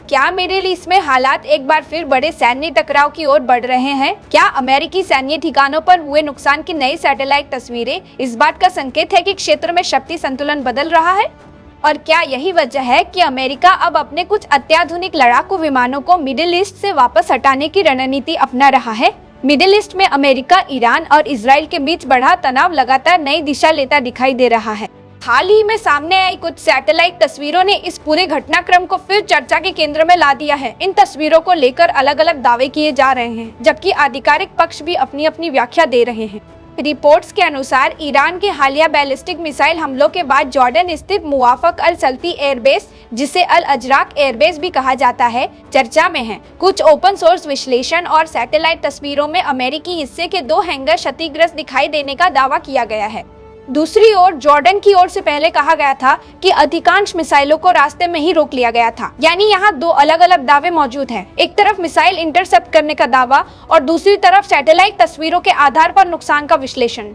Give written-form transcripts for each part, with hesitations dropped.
क्या middle east में हालात एक बार फिर बड़े सैन्य टकराव की ओर बढ़ रहे हैं? क्या अमेरिकी सैन्य ठिकानों पर हुए नुकसान की नई सैटेलाइट तस्वीरें इस बात का संकेत है कि क्षेत्र में शक्ति संतुलन बदल रहा है? और क्या यही वजह है कि अमेरिका अब अपने कुछ अत्याधुनिक लड़ाकू विमानों को मिडिल ईस्ट से वापस हटाने की रणनीति अपना रहा है? मिडिल ईस्ट में अमेरिका, ईरान और इजराइल के बीच बढ़ा तनाव लगातार नई दिशा लेता दिखाई दे रहा है। हाल ही में सामने आई कुछ सैटेलाइट तस्वीरों ने इस पूरे घटनाक्रम को फिर चर्चा के केंद्र में ला दिया है। इन तस्वीरों को लेकर अलग अलग दावे किए जा रहे हैं, जबकि आधिकारिक पक्ष भी अपनी अपनी व्याख्या दे रहे हैं। रिपोर्ट्स के अनुसार ईरान के हालिया बैलिस्टिक मिसाइल हमलों के बाद जॉर्डन स्थित मुवाफक अल सल्ती एयरबेस, जिसे अल अजराक एयरबेस भी कहा जाता है, चर्चा में है। कुछ ओपन सोर्स विश्लेषण और सैटेलाइट तस्वीरों में अमेरिकी हिस्से के 2 हैंगर क्षतिग्रस्त दिखाई देने का दावा किया गया है। दूसरी ओर जॉर्डन की ओर से पहले कहा गया था कि अधिकांश मिसाइलों को रास्ते में ही रोक लिया गया था। यानी यहाँ 2 अलग अलग दावे मौजूद हैं। एक तरफ मिसाइल इंटरसेप्ट करने का दावा और दूसरी तरफ सैटेलाइट तस्वीरों के आधार पर नुकसान का विश्लेषण।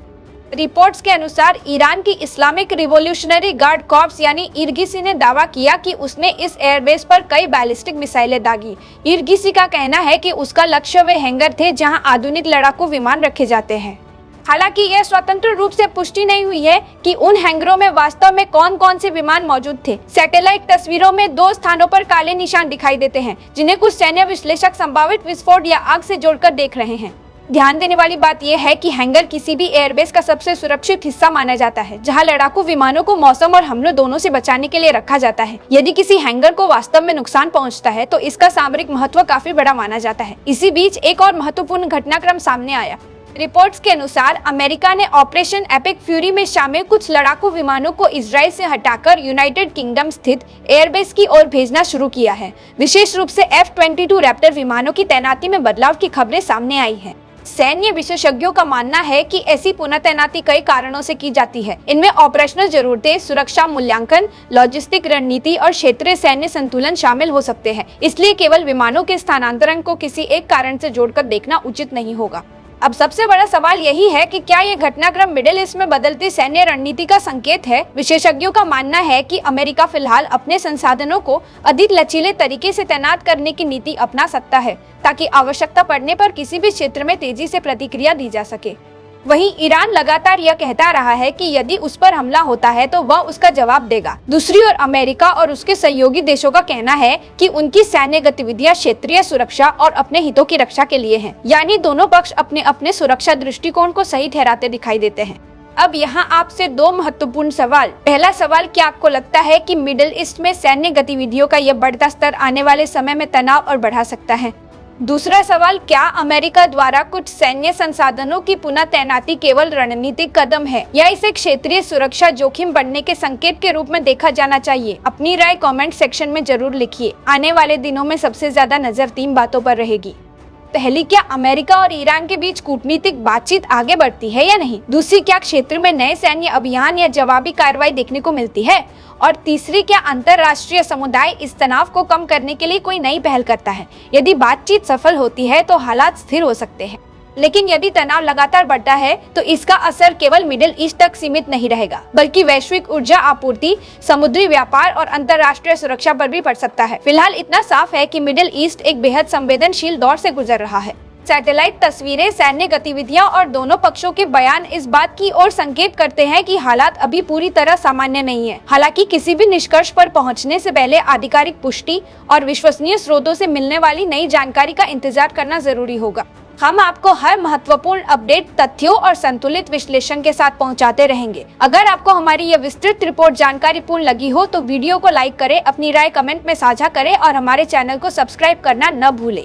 रिपोर्ट्स के अनुसार ईरान की इस्लामिक रिवॉल्यूशनरी गार्ड कॉर्प्स यानी इरगिसी ने दावा किया कि उसने इस एयरबेस पर कई बैलिस्टिक मिसाइलें दागी। इरगिसी का कहना है कि उसका लक्ष्य वे हैंगर थे जहाँ आधुनिक लड़ाकू विमान रखे जाते हैं। हालांकि यह स्वतंत्र रूप से पुष्टि नहीं हुई है कि उन हैंगरों में वास्तव में कौन कौन से विमान मौजूद थे। सैटेलाइट तस्वीरों में 2 स्थानों पर काले निशान दिखाई देते हैं, जिन्हें कुछ सैन्य विश्लेषक संभावित विस्फोट या आग से जोड़कर देख रहे हैं। ध्यान देने वाली बात यह है कि हैंगर किसी भी एयरबेस का सबसे सुरक्षित हिस्सा माना जाता है, जहां लड़ाकू विमानों को मौसम और हमलों दोनों से बचाने के लिए रखा जाता है। यदि किसी हैंगर को वास्तव में नुकसान पहुंचता है तो इसका सामरिक महत्व काफी बड़ा माना जाता है। इसी बीच एक और महत्वपूर्ण घटनाक्रम सामने आया। रिपोर्ट्स के अनुसार अमेरिका ने ऑपरेशन एपिक फ्यूरी में शामिल कुछ लड़ाकू विमानों को इजराइल से हटाकर यूनाइटेड किंगडम स्थित एयरबेस की ओर भेजना शुरू किया है। विशेष रूप से F-22 रैप्टर विमानों की तैनाती में बदलाव की खबरें सामने आई हैं। सैन्य विशेषज्ञों का मानना है कि ऐसी पुनः तैनाती कई कारणों से की जाती है। इनमें ऑपरेशनल जरूरतें, सुरक्षा मूल्यांकन, लॉजिस्टिक रणनीति और क्षेत्रीय सैन्य संतुलन शामिल हो सकते हैं। इसलिए केवल विमानों के स्थानांतरण को किसी एक कारण से जोड़कर देखना उचित नहीं होगा। अब सबसे बड़ा सवाल यही है कि क्या ये घटनाक्रम मिडिल ईस्ट में बदलती सैन्य रणनीति का संकेत है? विशेषज्ञों का मानना है कि अमेरिका फिलहाल अपने संसाधनों को अधिक लचीले तरीके से तैनात करने की नीति अपना सकता है, ताकि आवश्यकता पड़ने पर किसी भी क्षेत्र में तेजी से प्रतिक्रिया दी जा सके। वहीं ईरान लगातार यह कहता रहा है कि यदि उस पर हमला होता है तो वह उसका जवाब देगा। दूसरी ओर अमेरिका और उसके सहयोगी देशों का कहना है कि उनकी सैन्य गतिविधियां क्षेत्रीय सुरक्षा और अपने हितों की रक्षा के लिए हैं। यानी दोनों पक्ष अपने अपने सुरक्षा दृष्टिकोण को सही ठहराते दिखाई देते हैं। अब यहाँ आपसे 2 महत्वपूर्ण सवाल। पहला सवाल, क्या आपको लगता है कि मिडिल ईस्ट में सैन्य गतिविधियों का यह बढ़ता स्तर आने वाले समय में तनाव और बढ़ा सकता है? दूसरा सवाल, क्या अमेरिका द्वारा कुछ सैन्य संसाधनों की पुनः तैनाती केवल रणनीतिक कदम है या इसे क्षेत्रीय सुरक्षा जोखिम बढ़ने के संकेत के रूप में देखा जाना चाहिए? अपनी राय कमेंट सेक्शन में जरूर लिखिए। आने वाले दिनों में सबसे ज्यादा नजर 3 बातों पर रहेगी। पहली, क्या अमेरिका और ईरान के बीच कूटनीतिक बातचीत आगे बढ़ती है या नहीं? दूसरी, क्या क्षेत्र में नए सैन्य अभियान या जवाबी कार्रवाई देखने को मिलती है? और तीसरी, क्या अंतर्राष्ट्रीय समुदाय इस तनाव को कम करने के लिए कोई नई पहल करता है? यदि बातचीत सफल होती है तो हालात स्थिर हो सकते हैं, लेकिन यदि तनाव लगातार बढ़ता है तो इसका असर केवल मिडिल ईस्ट तक सीमित नहीं रहेगा, बल्कि वैश्विक ऊर्जा आपूर्ति, समुद्री व्यापार और अंतर्राष्ट्रीय सुरक्षा पर भी पड़ सकता है। फिलहाल इतना साफ है कि मिडिल ईस्ट एक बेहद संवेदनशील दौर से गुजर रहा है। सैटेलाइट तस्वीरें, सैन्य गतिविधियां और दोनों पक्षों के बयान इस बात की ओर संकेत करते हैं कि हालात अभी पूरी तरह सामान्य नहीं है। हालांकि किसी भी निष्कर्ष पर पहुंचने से पहले आधिकारिक पुष्टि और विश्वसनीय स्रोतों से मिलने वाली नई जानकारी का इंतजार करना जरूरी होगा। हम आपको हर महत्वपूर्ण अपडेट तथ्यों और संतुलित विश्लेषण के साथ पहुंचाते रहेंगे। अगर आपको हमारी यह विस्तृत रिपोर्ट जानकारीपूर्ण लगी हो तो वीडियो को लाइक करें, अपनी राय कमेंट में साझा करें और हमारे चैनल को सब्सक्राइब करना न भूलें।